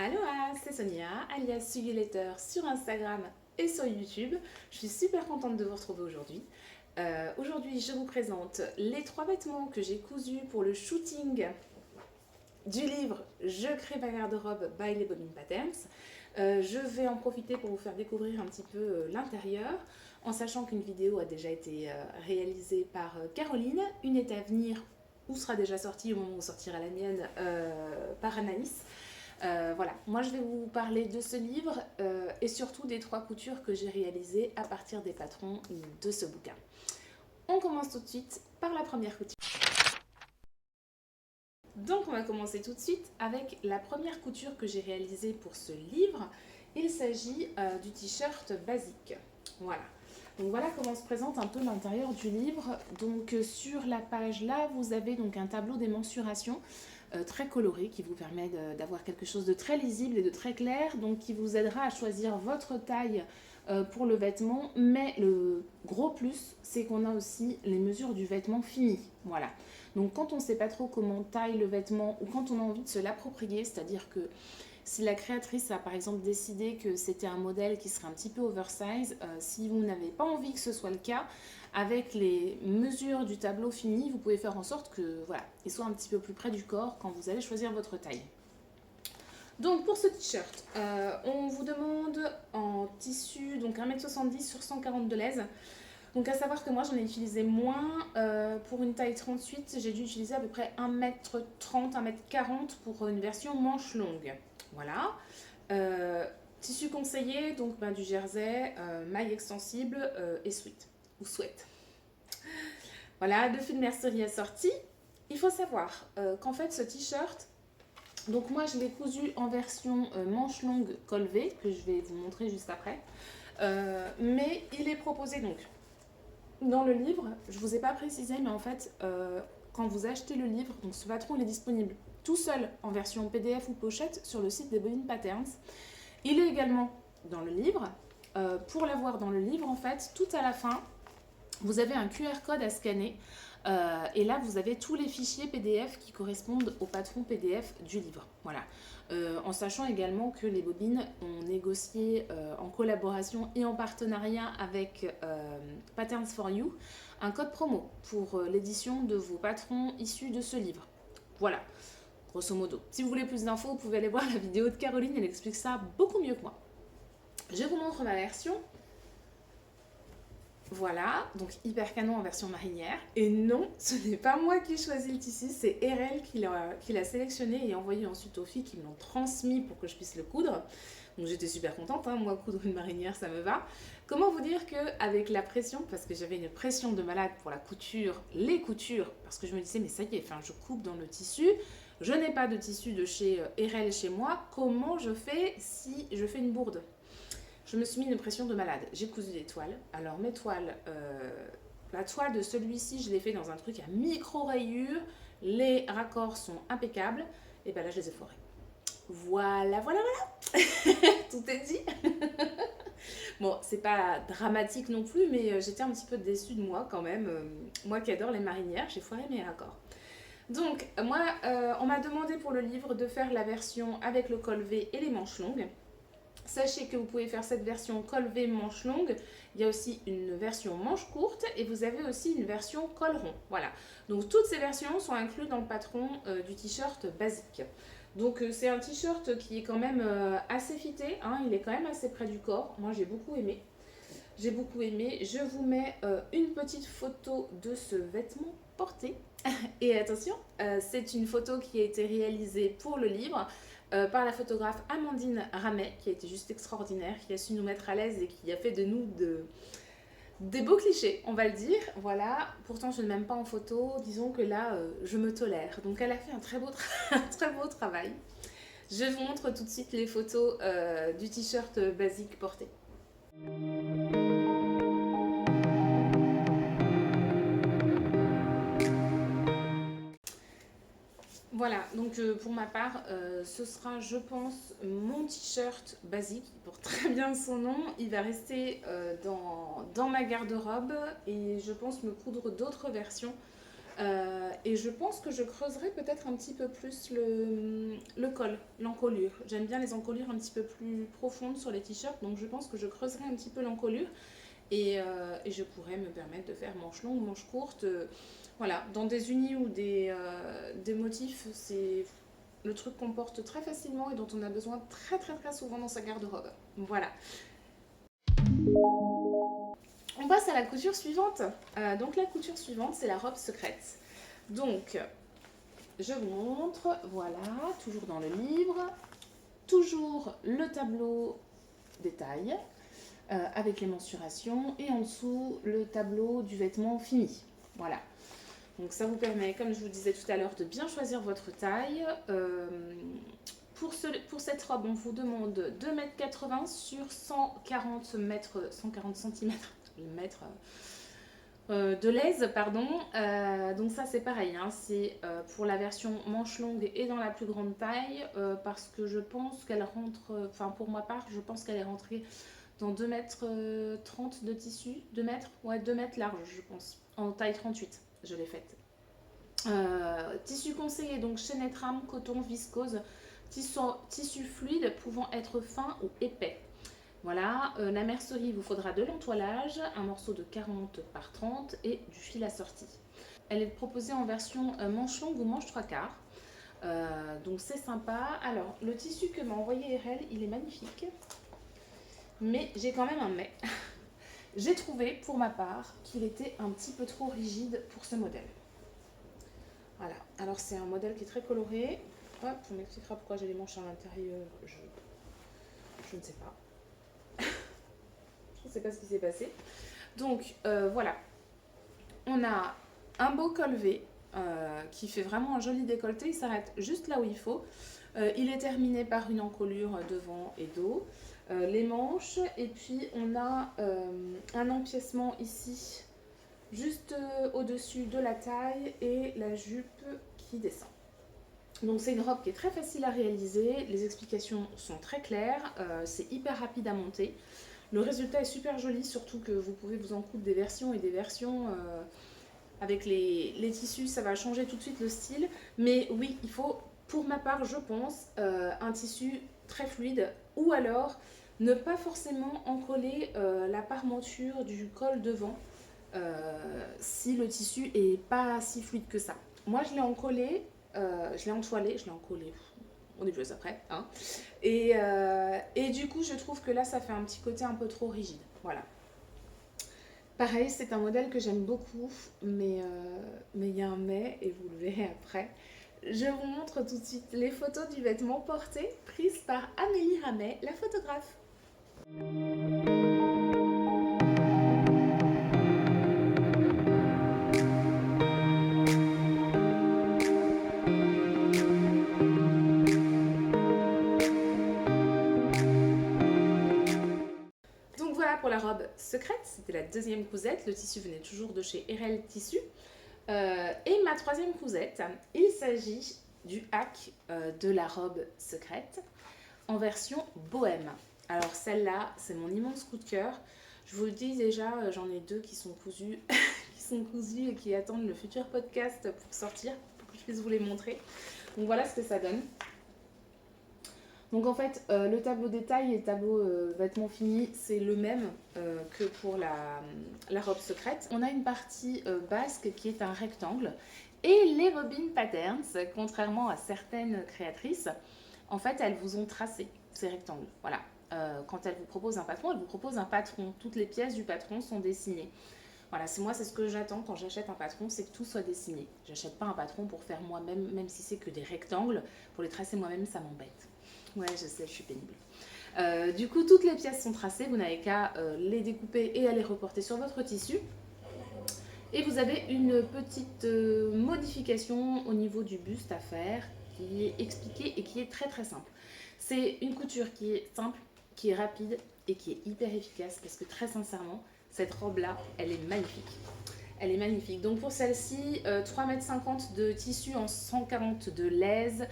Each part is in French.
Aloha, c'est Sonia, alias Sugulator sur Instagram et sur YouTube. Je suis super contente de vous retrouver aujourd'hui. Aujourd'hui, je vous présente les 3 vêtements que j'ai cousus pour le shooting du livre Je crée ma garde-robe by les Bobbin Patterns. Je vais en profiter pour vous faire découvrir un petit peu l'intérieur, en sachant qu'une vidéo a déjà été réalisée par Caroline. Une est à venir, ou sera déjà sortie au moment où sortira la mienne, par Anaïs. Voilà, moi je vais vous parler de ce livre et surtout des 3 coutures que j'ai réalisées à partir des patrons de ce bouquin. On commence tout de suite par la première couture. Donc on va commencer tout de suite avec la première couture que j'ai réalisée pour ce livre. Il s'agit du t-shirt basique. Voilà. Donc voilà comment se présente un peu l'intérieur du livre. Donc sur la page là, vous avez donc un tableau des mensurations très coloré qui vous permet d'avoir quelque chose de très lisible et de très clair, donc qui vous aidera à choisir votre taille pour le vêtement. Mais le gros plus, c'est qu'on a aussi les mesures du vêtement fini. Voilà. Donc quand on ne sait pas trop comment taille le vêtement ou quand on a envie de se l'approprier, c'est-à-dire que si la créatrice a par exemple décidé que c'était un modèle qui serait un petit peu oversize, si vous n'avez pas envie que ce soit le cas, avec les mesures du tableau fini, vous pouvez faire en sorte que voilà, il soit un petit peu plus près du corps quand vous allez choisir votre taille. Donc pour ce t-shirt, on vous demande en tissu donc 1,70 m sur 140 de l'aise. Donc à savoir que moi j'en ai utilisé moins, pour une taille 38, j'ai dû utiliser à peu près 1,30 m, 1,40 m pour une version manche longue. Voilà. Tissu conseillé, donc du jersey, maille extensible et sweat, ou sweat. Voilà, le fil de mercerie assorti. Il faut savoir qu'en fait ce t-shirt, donc moi je l'ai cousu en version manche longue col V, que je vais vous montrer juste après. Mais il est proposé donc dans le livre, je ne vous ai pas précisé, mais en fait, quand vous achetez le livre, donc ce patron il est disponible tout seul en version PDF ou pochette sur le site des Bobbin Patterns. Il est également dans le livre. Pour l'avoir dans le livre, en fait, tout à la fin, vous avez un QR code à scanner. Et là, vous avez tous les fichiers PDF qui correspondent au patron PDF du livre. Voilà. En sachant également que les Bobbins ont négocié en collaboration et en partenariat avec Patterns for You un code promo pour l'édition de vos patrons issus de ce livre. Voilà, grosso modo. Si vous voulez plus d'infos, vous pouvez aller voir la vidéo de Caroline, elle explique ça beaucoup mieux que moi. Je vous montre ma version. Voilà, donc hyper canon en version marinière. Et non, ce n'est pas moi qui ai choisi le tissu, c'est RL qui l'a sélectionné et envoyé ensuite aux filles qui me l'ont transmis pour que je puisse le coudre. Donc j'étais super contente, hein. Moi coudre une marinière ça me va. Comment vous dire qu'avec la pression, parce que j'avais une pression de malade pour la couture, les coutures, parce que je me disais mais ça y est, enfin, je coupe dans le tissu, je n'ai pas de tissu de chez RL chez moi, comment je fais si je fais une bourde ? Je me suis mis une pression de malade. J'ai cousu des toiles. Alors mes toiles, la toile de celui-ci, je l'ai fait dans un truc à micro-rayures. Les raccords sont impeccables. Et bien là, je les ai foirés. Voilà, voilà, voilà. Tout est dit. Bon, c'est pas dramatique non plus, mais j'étais un petit peu déçue de moi quand même. Moi qui adore les marinières, j'ai foiré mes raccords. Donc, moi, on m'a demandé pour le livre de faire la version avec le col V et les manches longues. Sachez que vous pouvez faire cette version col V manche longue. Il y a aussi une version manche courte et vous avez aussi une version col rond. Voilà. Donc toutes ces versions sont incluses dans le patron du t-shirt basique. Donc c'est un t-shirt qui est quand même assez fité, hein. Il est quand même assez près du corps. Moi j'ai beaucoup aimé. J'ai beaucoup aimé. Je vous mets une petite photo de ce vêtement porté. Et attention, c'est une photo qui a été réalisée pour le livre. Par la photographe Amandine Ramet, qui a été juste extraordinaire, qui a su nous mettre à l'aise et qui a fait de nous des beaux clichés, on va le dire. Voilà, pourtant je ne m'aime pas en photo, disons que là, je me tolère. Donc elle a fait un très beau, un très beau travail. Je vous montre tout de suite les photos du t-shirt basique porté. Voilà, donc pour ma part, ce sera, je pense, mon t-shirt basique. Il porte très bien son nom. Il va rester dans ma garde-robe et je pense me coudre d'autres versions Et je pense que je creuserai peut-être un petit peu plus le col, l'encolure. J'aime bien les encolures un petit peu plus profondes sur les t-shirts, donc je pense que je creuserai un petit peu l'encolure et je pourrais me permettre de faire manches longues, manches courtes. Voilà, dans des unis ou des motifs, c'est le truc qu'on porte très facilement et dont on a besoin très très très souvent dans sa garde-robe. Voilà. On passe à la couture suivante. Donc la couture suivante, c'est la robe secrète. Donc, je vous montre, voilà, toujours dans le livre, toujours le tableau des tailles avec les mensurations et en dessous le tableau du vêtement fini. Voilà. Donc ça vous permet, comme je vous disais tout à l'heure, de bien choisir votre taille. Pour cette robe, on vous demande 2,80 m sur 140 mètres, 140 cm, le mètre de l'aise, pardon. Donc ça c'est pareil, hein, c'est pour la version manche longue et dans la plus grande taille, parce que je pense qu'elle rentre, enfin pour ma part, je pense qu'elle est rentrée dans 2,30 m de tissu, 2 mètres, ouais 2 mètres large je pense, en taille 38, je l'ai faite. Tissu conseillé, donc chaînette rame, coton, viscose, tissu fluide pouvant être fin ou épais. Voilà, la mercerie, il vous faudra de l'entoilage, un morceau de 40 par 30 et du fil assorti. Elle est proposée en version manche longue ou manche 3/4. Donc c'est sympa. Alors, le tissu que m'a envoyé RL, il est magnifique. Mais j'ai quand même un mais. J'ai trouvé, pour ma part, qu'il était un petit peu trop rigide pour ce modèle. Voilà, alors c'est un modèle qui est très coloré. Hop, on m'expliquera pourquoi j'ai les manches à l'intérieur. Je ne sais pas. Je ne sais pas ce qui s'est passé. Donc voilà, on a un beau col V qui fait vraiment un joli décolleté. Il s'arrête juste là où il faut. Il est terminé par une encolure devant et dos. Les manches, et puis on a un empiècement ici juste au-dessus de la taille et la jupe qui descend. Donc c'est une robe qui est très facile à réaliser, les explications sont très claires, c'est hyper rapide à monter. Le résultat est super joli, surtout que vous pouvez vous en coudre des versions et des versions. Avec les tissus, ça va changer tout de suite le style. Mais oui, il faut, pour ma part, je pense, un tissu très fluide. Ou alors, ne pas forcément encoller la parmenture du col devant si le tissu est pas si fluide que ça. Moi, je l'ai encollé, je l'ai entoilé, je l'ai encollé. On est plus après, hein. Et du coup, je trouve que là, ça fait un petit côté un peu trop rigide. Voilà. Pareil, c'est un modèle que j'aime beaucoup, mais il y a un mais, et vous le verrez après. Je vous montre tout de suite les photos du vêtement porté, prises par Amélie Ramet, la photographe. Donc voilà pour la robe secrète, c'était la deuxième cousette, le tissu venait toujours de chez RL Tissu. Et ma troisième cousette, il s'agit du hack de la robe secrète en version bohème. Alors celle-là, c'est mon immense coup de cœur. Je vous le dis déjà, j'en ai deux qui sont cousus, et qui attendent le futur podcast pour sortir, pour que je puisse vous les montrer. Donc voilà ce que ça donne. Donc en fait, le tableau détail et le tableau vêtements finis, c'est le même que pour la robe secrète. On a une partie basque qui est un rectangle. Et les Robin Patterns, contrairement à certaines créatrices, en fait, elles vous ont tracé ces rectangles. Voilà. Quand elles vous proposent un patron, elles vous proposent un patron. Toutes les pièces du patron sont dessinées. Voilà, c'est ce que j'attends quand j'achète un patron, c'est que tout soit dessiné. J'achète pas un patron pour faire moi-même, même si c'est que des rectangles. Pour les tracer moi-même, ça m'embête. Ouais, je sais, je suis pénible. Du coup, toutes les pièces sont tracées. Vous n'avez qu'à les découper et à les reporter sur votre tissu. Et vous avez une petite modification au niveau du buste à faire qui est expliquée et qui est très très simple. C'est une couture qui est simple, qui est rapide et qui est hyper efficace parce que très sincèrement, cette robe-là, elle est magnifique. Elle est magnifique. Donc pour celle-ci, 3,50 m de tissu en 140 de l'aise.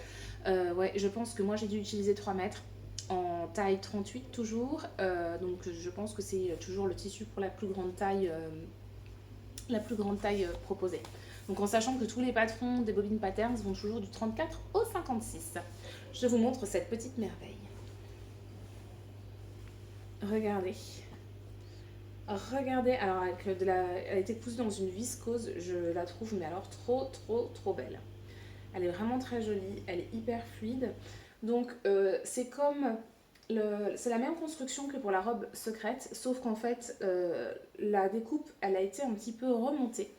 Ouais, je pense que moi j'ai dû utiliser 3 mètres en taille 38 toujours. Donc je pense que c'est toujours le tissu pour la plus grande taille proposée. Donc en sachant que tous les patrons des bobines patterns vont toujours du 34 au 56. Je vous montre cette petite merveille. Regardez. Regardez, alors elle a été cousue dans une viscose, je la trouve mais alors trop belle. Elle est vraiment très jolie, elle est hyper fluide. Donc c'est comme, c'est la même construction que pour la robe secrète, sauf qu'en fait la découpe elle a été un petit peu remontée.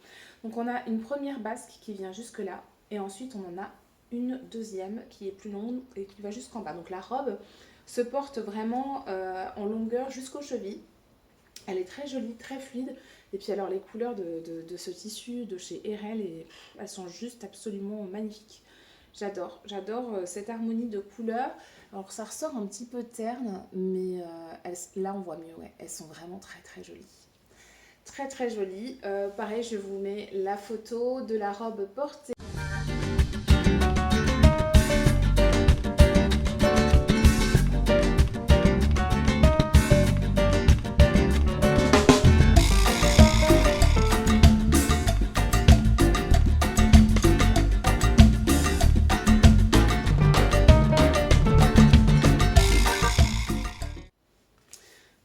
Donc on a une première basque qui vient jusque là, et ensuite on en a une deuxième qui est plus longue et qui va jusqu'en bas. Donc la robe se porte vraiment en longueur jusqu'aux chevilles. Elle est très jolie, très fluide. Et puis alors les couleurs de ce tissu de chez Erel, elles sont juste absolument magnifiques. J'adore cette harmonie de couleurs. Alors ça ressort un petit peu terne, mais là on voit mieux, ouais. Elles sont vraiment très jolies. Très jolies. Pareil, je vous mets la photo de la robe portée.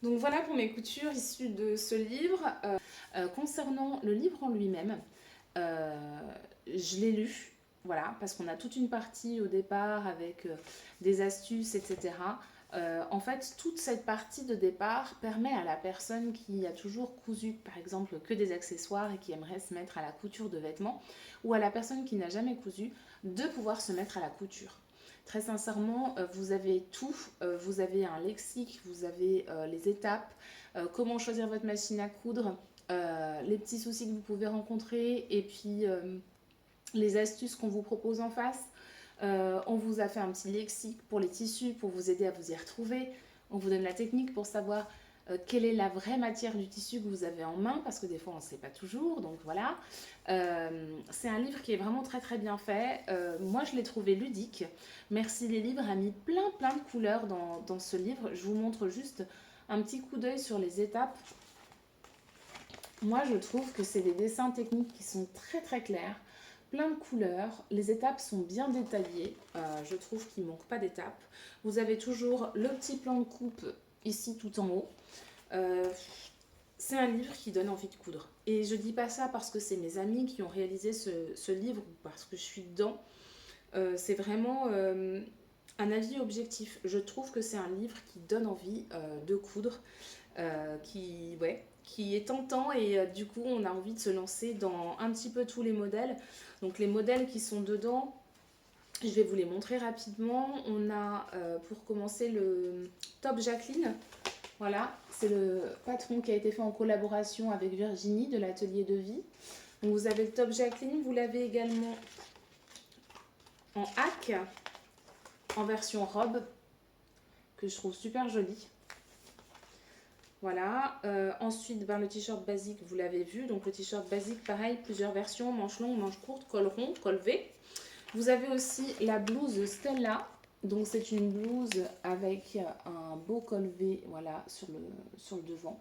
Donc voilà pour mes coutures issues de ce livre. Concernant le livre en lui-même, je l'ai lu, voilà, parce qu'on a toute une partie au départ avec des astuces, etc. En fait, toute cette partie de départ permet à la personne qui a toujours cousu, par exemple, que des accessoires et qui aimerait se mettre à la couture de vêtements, ou à la personne qui n'a jamais cousu, de pouvoir se mettre à la couture. Très sincèrement, vous avez tout. Vous avez un lexique, vous avez les étapes, comment choisir votre machine à coudre, les petits soucis que vous pouvez rencontrer, et puis les astuces qu'on vous propose en face. On vous a fait un petit lexique pour les tissus pour vous aider à vous y retrouver. On vous donne la technique pour savoir quelle est la vraie matière du tissu que vous avez en main, parce que des fois on ne sait pas toujours, donc voilà. C'est un livre qui est vraiment très bien fait. Moi je l'ai trouvé ludique. Merci les livres a mis plein de couleurs dans ce livre. Je vous montre juste un petit coup d'œil sur les étapes. Moi je trouve que c'est des dessins techniques qui sont très clairs, plein de couleurs, les étapes sont bien détaillées, je trouve qu'il ne manque pas d'étapes. Vous avez toujours le petit plan de coupe ici tout en haut. C'est un livre qui donne envie de coudre. Et je dis pas ça parce que c'est mes amis qui ont réalisé ce livre ou parce que je suis dedans. C'est vraiment un avis objectif. Je trouve que c'est un livre qui donne envie de coudre, qui est tentant, et du coup on a envie de se lancer dans un petit peu tous les modèles. Donc les modèles qui sont dedans, je vais vous les montrer rapidement. On a pour commencer le top Jacqueline. Voilà, c'est le patron qui a été fait en collaboration avec Virginie de l'atelier de vie. Donc vous avez le top Jacqueline, vous l'avez également en hack, en version robe, que je trouve super jolie. Voilà, ensuite le t-shirt basique, vous l'avez vu. Donc le t-shirt basique, pareil, plusieurs versions, manches longues, manches courtes, col rond, col V. Vous avez aussi la blouse Stella. Donc c'est une blouse avec un beau col V, voilà, sur le devant.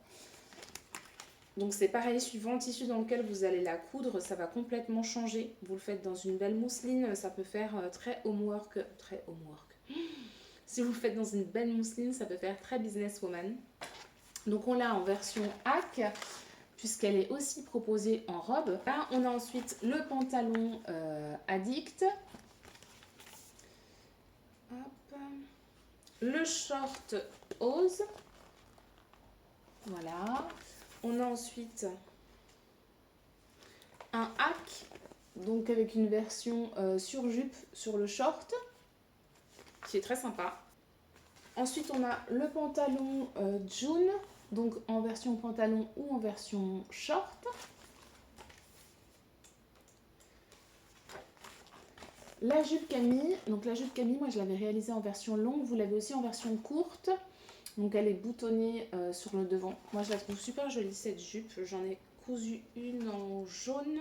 Donc c'est pareil, suivant le tissu dans lequel vous allez la coudre, ça va complètement changer. Vous le faites dans une belle mousseline, ça peut faire très homework. Si vous le faites dans une belle mousseline, ça peut faire très businesswoman. Donc on l'a en version hack, puisqu'elle est aussi proposée en robe. Là, on a ensuite le pantalon addict. Hop. Le short ose. Voilà. On a ensuite un hack, donc avec une version sur jupe sur le short, qui est très sympa. Ensuite, on a le pantalon June, donc en version pantalon ou en version short. La jupe Camille, donc la jupe Camille, moi je l'avais réalisée en version longue, vous l'avez aussi en version courte. Donc elle est boutonnée sur le devant. Moi je la trouve super jolie cette jupe. J'en ai cousu une en jaune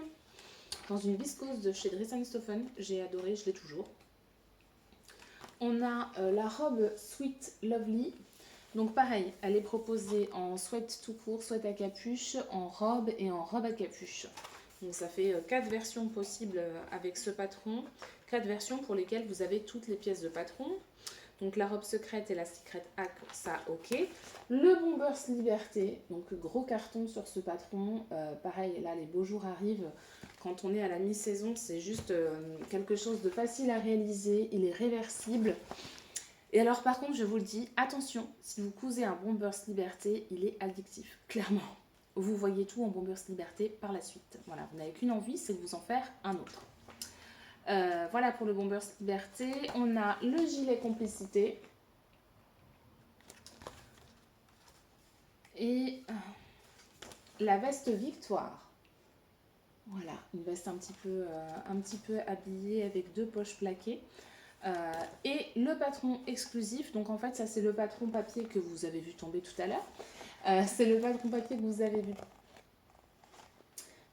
dans une viscose de chez Dress & Stephen. J'ai adoré, je l'ai toujours. On a la robe Sweet Lovely. Donc pareil, elle est proposée en sweat tout court, sweat à capuche, en robe et en robe à capuche. Donc ça fait 4 versions possibles avec ce patron, 4 versions pour lesquelles vous avez toutes les pièces de patron. Donc la robe secrète et la secret hack, ça ok. Le Bombers Liberté, donc gros carton sur ce patron. Pareil, là les beaux jours arrivent. Quand on est à la mi-saison, c'est juste quelque chose de facile à réaliser. Il est réversible. Et alors par contre, je vous le dis, attention, si vous cousez un Bombers Liberté, il est addictif, clairement. Vous voyez tout en Bombers Liberté par la suite. Voilà, vous n'avez qu'une envie, c'est de vous en faire un autre. Voilà pour le Bombers Liberté. On a le gilet complicité. Et la veste victoire. Voilà, une veste un petit peu habillée avec 2 poches plaquées. Et le patron exclusif. Donc en fait, ça c'est le patron papier que vous avez vu tomber tout à l'heure. C'est le patron papier que vous avez vu.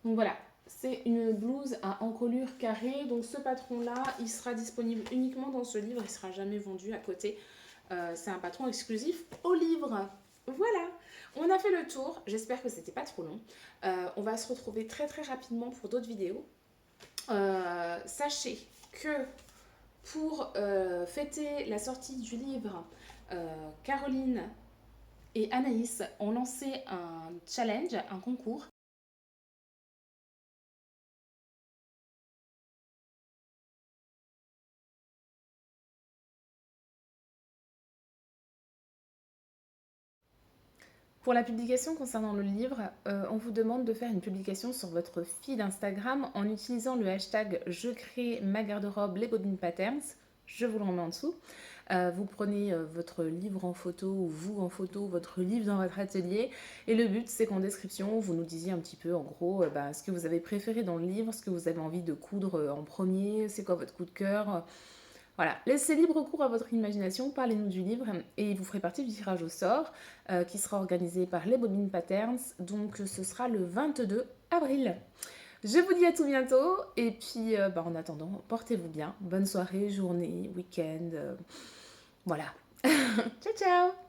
Donc voilà. C'est une blouse à encolure carrée. Donc ce patron-là, il sera disponible uniquement dans ce livre. Il ne sera jamais vendu à côté. C'est un patron exclusif au livre. Voilà, on a fait le tour. J'espère que c'était pas trop long. On va se retrouver très très rapidement pour d'autres vidéos. Sachez que pour fêter la sortie du livre, Caroline et Anaïs ont lancé un challenge, un concours. Pour la publication concernant le livre, on vous demande de faire une publication sur votre feed Instagram en utilisant le hashtag je crée ma garde-robe les Bodine Patterns. Je vous le remets en dessous. Vous prenez votre livre en photo ou vous en photo, votre livre dans votre atelier. Et le but, c'est qu'en description, vous nous disiez un petit peu, en gros, ce que vous avez préféré dans le livre, ce que vous avez envie de coudre en premier, c'est quoi votre coup de cœur. Voilà, laissez libre cours à votre imagination, parlez-nous du livre et vous ferez partie du tirage au sort qui sera organisé par les Bodine Patterns. Donc ce sera le 22 avril. Je vous dis à tout bientôt et puis en attendant, portez-vous bien. Bonne soirée, journée, week-end. Voilà. Ciao, ciao!